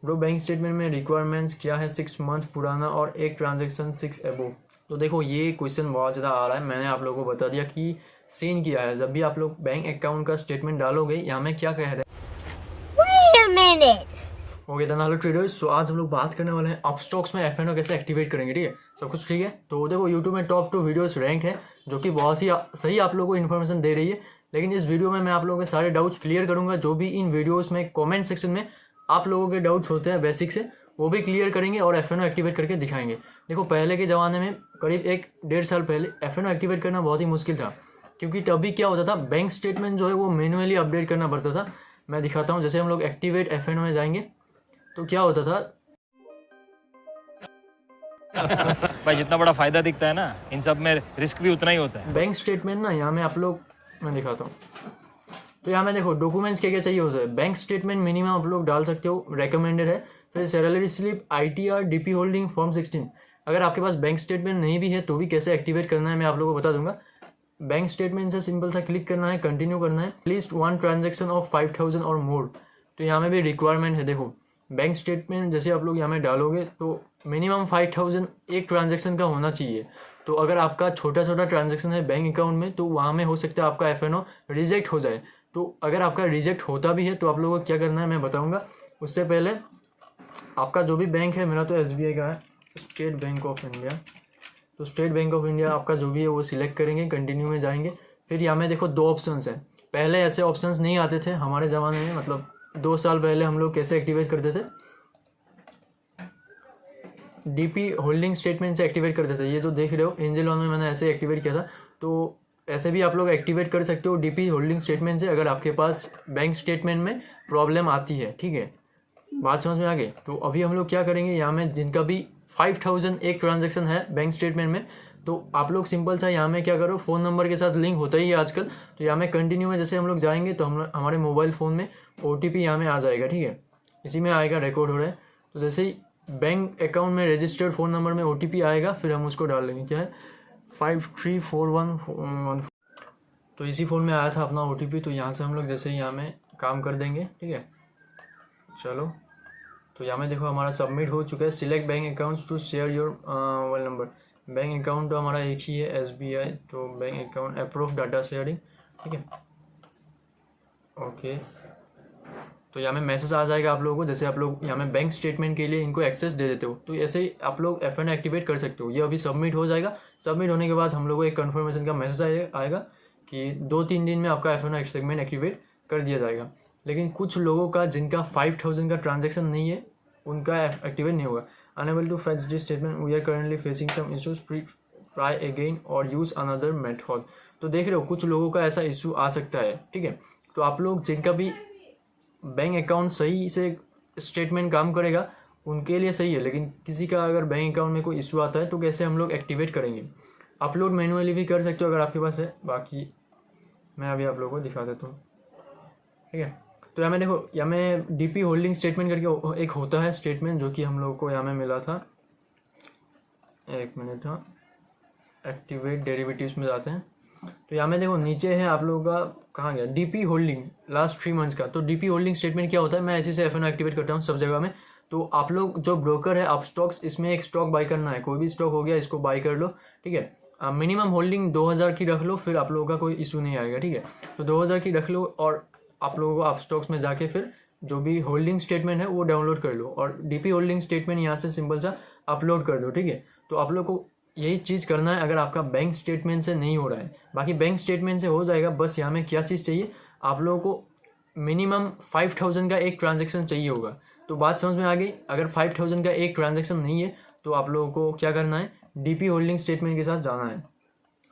Bro bank statement में requirements क्या है, 6 मंथ पुराना और एक ट्रांजेक्शन 6 एबो। तो देखो ये क्वेश्चन बहुत ज़्यादा आ रहा है, मैंने आप लोगों को बता दिया कि सीन किया है। जब भी आप लोग बैंक अकाउंट का स्टेटमेंट डालोगे, यहाँ में क्या कह रहे हैं, ओके देन हेलो ट्रेडर्स। सो आज हम लोग बात करने वाले हैं अपस्टॉक्स में एफएनओ कैसे एक्टिवेट करेंगे। ठीक है, सब कुछ ठीक है। तो देखो यूट्यूब में टॉप 2 वीडियोस रैंक है, जो कि बहुत ही सही आप लोगों को इन्फॉर्मेशन दे रही है। लेकिन इस वीडियो में मैं आप लोगों के सारे डाउट्स क्लियर करूंगा, जो भी इन वीडियोस में कमेंट सेक्शन में आप लोगों के डाउट्स होते हैं बेसिक से, वो भी क्लियर करेंगे और एफएनओ एक्टिवेट करके दिखाएंगे। देखो पहले के ज़माने में करीब 1-1.5 साल पहले एफएनओ एक्टिवेट करना बहुत ही मुश्किल था, क्योंकि तभी क्या होता था, बैंक स्टेटमेंट जो है वो मैनुअली अपडेट करना पड़ता था। मैं दिखाता हूँ, जैसे हम लोग एक्टिवेट एफएनओ में जाएंगे तो क्या होता था भाई जितना बड़ा फायदा दिखता है ना, इन सब में रिस्क भी उतना ही होता है। बैंक स्टेटमेंट ना, यहाँ में आप लोग, मैं दिखाता हूँ। तो यहाँ में देखो डॉक्यूमेंट्स क्या क्या चाहिए होता है। बैंक स्टेटमेंट मिनिमम आप लोग डाल सकते हो, रेकमेंडेड है। फिर salary slip, ITR, DP holding, form 16। अगर आपके पास बैंक स्टेटमेंट नहीं भी है तो भी कैसे एक्टिवेट करना है मैं आप लोगों को बता दूंगा। बैंक स्टेटमेंट से सिंपल सा क्लिक करना है, कंटिन्यू करना है, एटलीस्ट 1 ट्रांजेक्शन ऑफ 5,000 और मोर। तो यहाँ में भी रिक्वायरमेंट है। देखो बैंक स्टेटमेंट जैसे आप लोग यहाँ में डालोगे तो मिनिमम 5,000 एक ट्रांजेक्शन का होना चाहिए। तो अगर आपका छोटा छोटा ट्रांजेक्शन है बैंक अकाउंट में, तो वहाँ में हो सकता है आपका एफएनओ रिजेक्ट हो जाए। तो अगर आपका रिजेक्ट होता भी है तो आप लोगों को क्या करना है मैं बताऊँगा। उससे पहले आपका जो भी बैंक है, मेरा तो एसबीआई का है, स्टेट बैंक ऑफ इंडिया। तो स्टेट बैंक ऑफ इंडिया आपका जो भी है वो सिलेक्ट करेंगे, कंटिन्यू में जाएंगे। फिर यहाँ में देखो 2 ऑप्शंस हैं। पहले ऐसे ऑप्शंस नहीं आते थे हमारे ज़माने में, मतलब 2 साल पहले हम लोग कैसे एक्टिवेट करते थे, डीपी होल्डिंग स्टेटमेंट से एक्टिवेट करते थे। ये जो देख रहे हो एंजल लोन में मैंने ऐसे एक्टिवेट किया था। तो ऐसे भी आप लोग एक्टिवेट कर सकते हो डीपी होल्डिंग स्टेटमेंट से, अगर आपके पास बैंक स्टेटमेंट में प्रॉब्लम आती है। ठीक है, बात समझ में आ गई। तो अभी हम लोग क्या करेंगे, यहाँ में जिनका भी 5,000 एक ट्रांजेक्शन है बैंक स्टेटमेंट में, तो आप लोग सिंपल सा यहाँ में क्या करो, फ़ोन नंबर के साथ लिंक होता ही है आजकल। तो यहाँ में कंटिन्यू में जैसे हम लोग जाएंगे तो हमारे मोबाइल फ़ोन में OTP यहाँ में आ जाएगा। ठीक है, इसी में आएगा, रिकॉर्ड हो रहा है। तो जैसे ही बैंक अकाउंट में रजिस्टर्ड फ़ोन नंबर में OTP आएगा, फिर हम उसको डाल लेंगे। क्या है, 534114। तो इसी फ़ोन में आया था अपना OTP। तो यहाँ से हम लोग जैसे ही यहाँ में काम कर देंगे। ठीक है, चलो। तो यहाँ में देखो हमारा सबमिट हो चुका है। Select bank accounts to share your mobile number. Bank account तो हमारा एक ही है, SBI। तो bank account approve data sharing. ठीक है, ओके। तो यहाँ में मैसेज आ जाएगा आप लोगों को, जैसे आप लोग यहाँ में बैंक स्टेटमेंट के लिए इनको एक्सेस दे देते हो, तो ऐसे ही आप लोग एफएनओ एक्टिवेट कर सकते हो। ये अभी सबमिट हो जाएगा। सबमिट होने के बाद हम लोग को एक कन्फर्मेशन का मैसेज आएगा कि 2-3 दिन में आपका एफएनओ सेगमेंट एक्टिवेट कर दिया जाएगा। लेकिन कुछ लोगों का जिनका 5,000 का ट्रांजेक्शन नहीं है, उनका एक्टिवेट नहीं होगा। Unable to fetch this statement, we are currently facing some issues, try again और यूज़ अनदर मेथड। तो देख रहे हो कुछ लोगों का ऐसा इशू आ सकता है। ठीक है, तो आप लोग जिनका भी बैंक अकाउंट सही से स्टेटमेंट काम करेगा उनके लिए सही है, लेकिन किसी का अगर बैंक अकाउंट में कोई इशू आता है तो कैसे हम लोग एक्टिवेट करेंगे। अपलोड मैनुअली भी कर सकते हो अगर आपके पास है, बाकी मैं अभी आप लोगों को दिखा देता हूँ। ठीक है, तो यहाँ में देखो, यहाँ में डीपी होल्डिंग स्टेटमेंट करके एक होता है स्टेटमेंट, जो कि हम लोगों को यहाँ में मिला था। एक मिनट, हाँ, एक्टिवेट डेरिवेटिव्स में जाते हैं। तो यहाँ में देखो नीचे है आप लोगों का, कहाँ गया, डीपी होल्डिंग लास्ट 3 मंथ्स का। तो डीपी होल्डिंग स्टेटमेंट क्या होता है, मैं इसी से एफएनओ एक्टिवेट करता हूँ सब जगह में। तो आप लोग जो ब्रोकर है अपस्टॉक्स, इसमें एक स्टॉक बाई करना है, कोई भी स्टॉक हो गया इसको बाई कर लो। ठीक है, मिनिमम होल्डिंग 2,000 की रख लो, फिर आप लोगों का कोई इशू नहीं आएगा। ठीक है, तो 2,000 की रख लो और आप लोगों को अपस्टॉक्स में जाके फिर जो भी होल्डिंग स्टेटमेंट है वो डाउनलोड कर लो और डीपी होल्डिंग स्टेटमेंट यहाँ से सिंपल सा अपलोड कर दो। ठीक है, तो आप लोग को यही चीज़ करना है अगर आपका बैंक स्टेटमेंट से नहीं हो रहा है। बाकी बैंक स्टेटमेंट से हो जाएगा। बस यहाँ में क्या चीज़ चाहिए, आप लोगों को मिनिमम 5,000 का एक ट्रांजेक्शन चाहिए होगा। तो बात समझ में आ गई। अगर 5,000 का एक ट्रांजेक्शन नहीं है तो आप लोगों को क्या करना है, डीपी होल्डिंग स्टेटमेंट के साथ जाना है।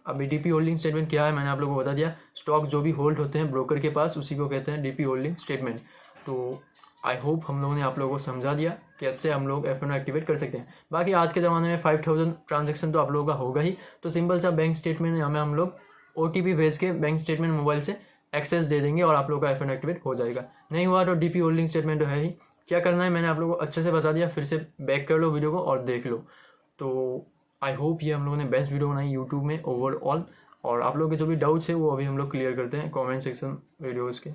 अभी डीपी होल्डिंग स्टेटमेंट क्या है मैंने आप लोगों को बता दिया। स्टॉक जो भी होल्ड होते हैं ब्रोकर के पास, उसी को कहते हैं डीपी होल्डिंग स्टेटमेंट। तो आई होप हम लोगों ने आप लोगों को समझा दिया कैसे हम लोग एफएनओ एक्टिवेट कर सकते हैं। बाकी आज के ज़माने में 5,000 ट्रांजेक्शन तो आप लोगों का होगा ही। तो सिंपल सा बैंक स्टेटमेंट यहाँ में हम लोग OTP भेज के बैंक स्टेटमेंट मोबाइल से एक्सेस दे देंगे और आप लोगों का एफएनओ एक्टिवेट हो जाएगा। नहीं हुआ तो डीपी होल्डिंग स्टेटमेंट तो है ही। क्या करना है मैंने आप लोगों को अच्छे से बता दिया, फिर से बैक कर लो वीडियो को और देख लो। तो आई होप ये हम लोगों ने बेस्ट वीडियो बनाई यूट्यूब में ओवरऑल। और आप लोगों के जो भी डाउट्स है वो अभी हम लोग क्लियर करते हैं कमेंट सेक्शन वीडियोज़ के।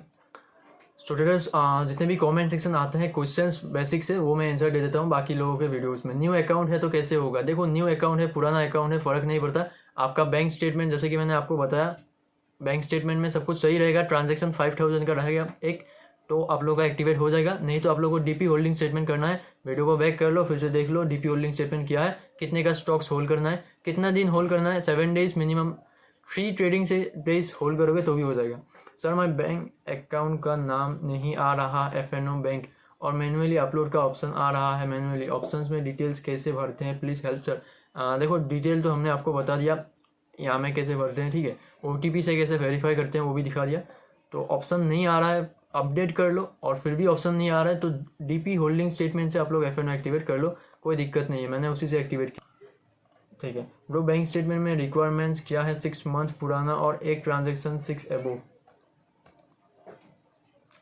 सो ट्रेडर्स जितने भी कमेंट सेक्शन आते हैं क्वेश्चंस बेसिक से वो मैं आंसर दे देता हूँ बाकी लोगों के वीडियोस में। न्यू अकाउंट है तो कैसे होगा? देखो न्यू अकाउंट है पुराना अकाउंट है फ़र्क नहीं पड़ता। आपका बैंक स्टेटमेंट जैसे कि मैंने आपको बताया बैंक स्टेटमेंट में सब कुछ सही रहेगा। ट्रांजैक्शन 5000 का रहेगा एक, तो आप लोग का एक्टिवेट हो जाएगा। नहीं तो आप लोगों को डीपी होल्डिंग स्टेटमेंट करना है। वीडियो को बैक कर लो, फिर से देख लो डीपी होल्डिंग स्टेटमेंट क्या है, कितने का स्टॉक्स होल्ड करना है, कितना दिन होल्ड करना है। 7 डेज मिनिमम, 3 ट्रेडिंग से डेज होल्ड करोगे तो भी हो जाएगा। सर मैं बैंक अकाउंट का नाम नहीं आ रहा FNO बैंक और मैनुअली अपलोड का ऑप्शन आ रहा है। मैनुअली ऑप्शंस में डिटेल्स कैसे भरते हैं प्लीज़ हेल्प सर। देखो डिटेल तो हमने आपको बता दिया यहाँ में कैसे भरते हैं, ठीक है। OTP से कैसे वेरीफाई करते हैं वो भी दिखा दिया। तो ऑप्शन नहीं आ रहा है अपडेट कर लो, और फिर भी ऑप्शन नहीं आ रहा है तो DP होल्डिंग स्टेटमेंट से आप लोग FNO एक्टिवेट कर लो, कोई दिक्कत नहीं है। मैंने उसी से एक्टिवेट किया, ठीक है ब्रो। बैंक स्टेटमेंट में रिक्वायरमेंट्स क्या है? 6 मंथ पुराना और एक ट्रांजेक्शन 6 अबोव।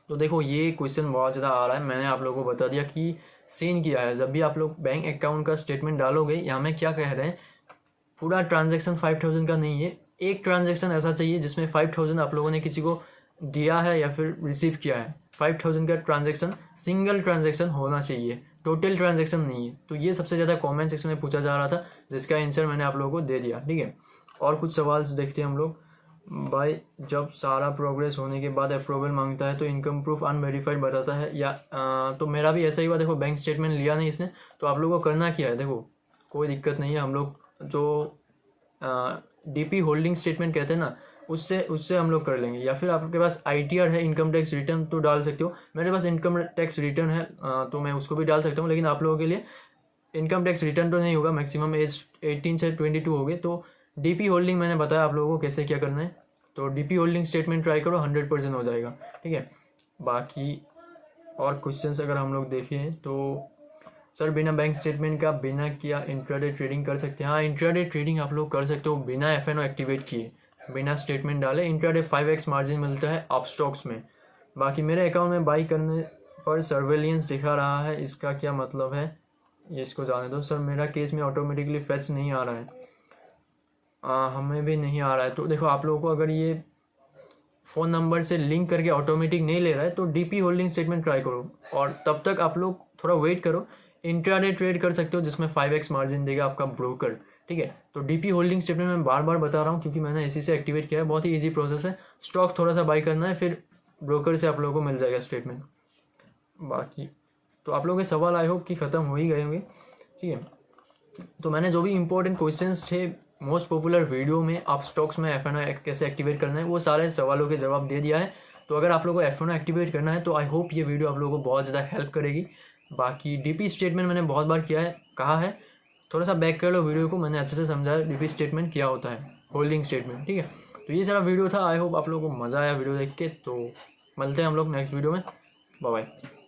तो देखो ये क्वेश्चन बहुत ज़्यादा आ रहा है। मैंने आप लोगों को बता दिया कि सीन किया है। जब भी आप लोग बैंक अकाउंट का स्टेटमेंट डालोगे, यहाँ में क्या कह रहे हैं, पूरा ट्रांजैक्शन 5000 का नहीं है। एक ट्रांजैक्शन ऐसा चाहिए जिसमें 5000 आप लोगों ने किसी को दिया है या फिर रिसीव किया है। 5000 का ट्रांजैक्शन सिंगल ट्रांजैक्शन होना चाहिए, टोटल ट्रांजैक्शन नहीं है। तो ये सबसे ज़्यादा कमेंट सेक्शन में पूछा जा रहा था, जिसका आंसर मैंने आप लोगों को दे दिया, ठीक है। और कुछ सवाल देखते हैं हम लोग। भाई जब सारा प्रोग्रेस होने के बाद अप्रूवल मांगता है तो इनकम प्रूफ अनवेरीफाइड बताता है या तो मेरा भी ऐसा ही हुआ। देखो बैंक स्टेटमेंट लिया नहीं इसने, तो आप लोगों को करना क्या है, देखो कोई दिक्कत नहीं है। हम लोग जो DP होल्डिंग स्टेटमेंट कहते हैं ना, उससे हम लोग कर लेंगे। या फिर आपके पास ITR है, इनकम टैक्स रिटर्न, तो डाल सकते हो। मेरे पास इनकम टैक्स रिटर्न है तो मैं उसको भी डाल सकता हूँ। लेकिन आप लोगों के लिए इनकम टैक्स रिटर्न तो नहीं होगा, मैक्सिमम एज 18 से 22 हो गए। तो DP होल्डिंग मैंने बताया आप लोगों को कैसे क्या करना है। तो DP होल्डिंग स्टेटमेंट ट्राई करो, 100% हो जाएगा, ठीक है। बाकी और क्वेश्चंस अगर हम लोग देखें तो सर बिना बैंक स्टेटमेंट का बिना क्या इंट्राडे ट्रेडिंग कर सकते हैं? हाँ इंट्राडे ट्रेडिंग आप लोग कर सकते हो बिना FNO एक्टिवेट किए, बिना स्टेटमेंट डाले। इंट्राडे 5x मार्जिन मिलता है आप स्टॉक्स में। बाकी मेरे अकाउंट में बाई करने पर सर्वेलियंस दिखा रहा है, इसका क्या मतलब है? ये इसको जाने दो। सर मेरा केस में ऑटोमेटिकली फेच नहीं आ रहा है। हमें भी नहीं आ रहा है। तो देखो आप लोगों को अगर ये फ़ोन नंबर से लिंक करके ऑटोमेटिक नहीं ले रहा है तो DP होल्डिंग स्टेटमेंट ट्राई करो, और तब तक आप लोग थोड़ा वेट करो। इंट्राडे ट्रेड कर सकते हो जिसमें 5x मार्जिन देगा आपका ब्रोकर, ठीक है। तो DP होल्डिंग स्टेटमेंट मैं बार बार बता रहा हूँ क्योंकि मैंने इसी से एक्टिवेट किया है। बहुत ही ईजी प्रोसेस है। स्टॉक थोड़ा सा बाई करना है, फिर ब्रोकर से आप लोगों को मिल जाएगा स्टेटमेंट। बाकी तो आप लोगों के सवाल आई होप कि ख़त्म हो ही गए होंगे, ठीक है। तो मैंने जो भी इंपॉर्टेंट क्वेश्चंस थे मोस्ट पॉपुलर वीडियो में, आप स्टॉक्स में FNO कैसे एक्टिवेट करना है, वो सारे सवालों के जवाब दे दिया है। तो अगर आप लोगों को FNO एक्टिवेट करना है तो आई होप ये वीडियो आप लोगों को बहुत ज़्यादा हेल्प करेगी। बाकी DP स्टेटमेंट मैंने बहुत बार कहा है, थोड़ा सा बैक कर लो वीडियो को, मैंने अच्छे से समझाया DP स्टेटमेंट क्या होता है, होल्डिंग स्टेटमेंट, ठीक है। तो ये सारा वीडियो था। आई होप आप लोगों को मज़ा आया वीडियो देख के। तो मिलते हैं हम लोग नेक्स्ट वीडियो में। Bye bye.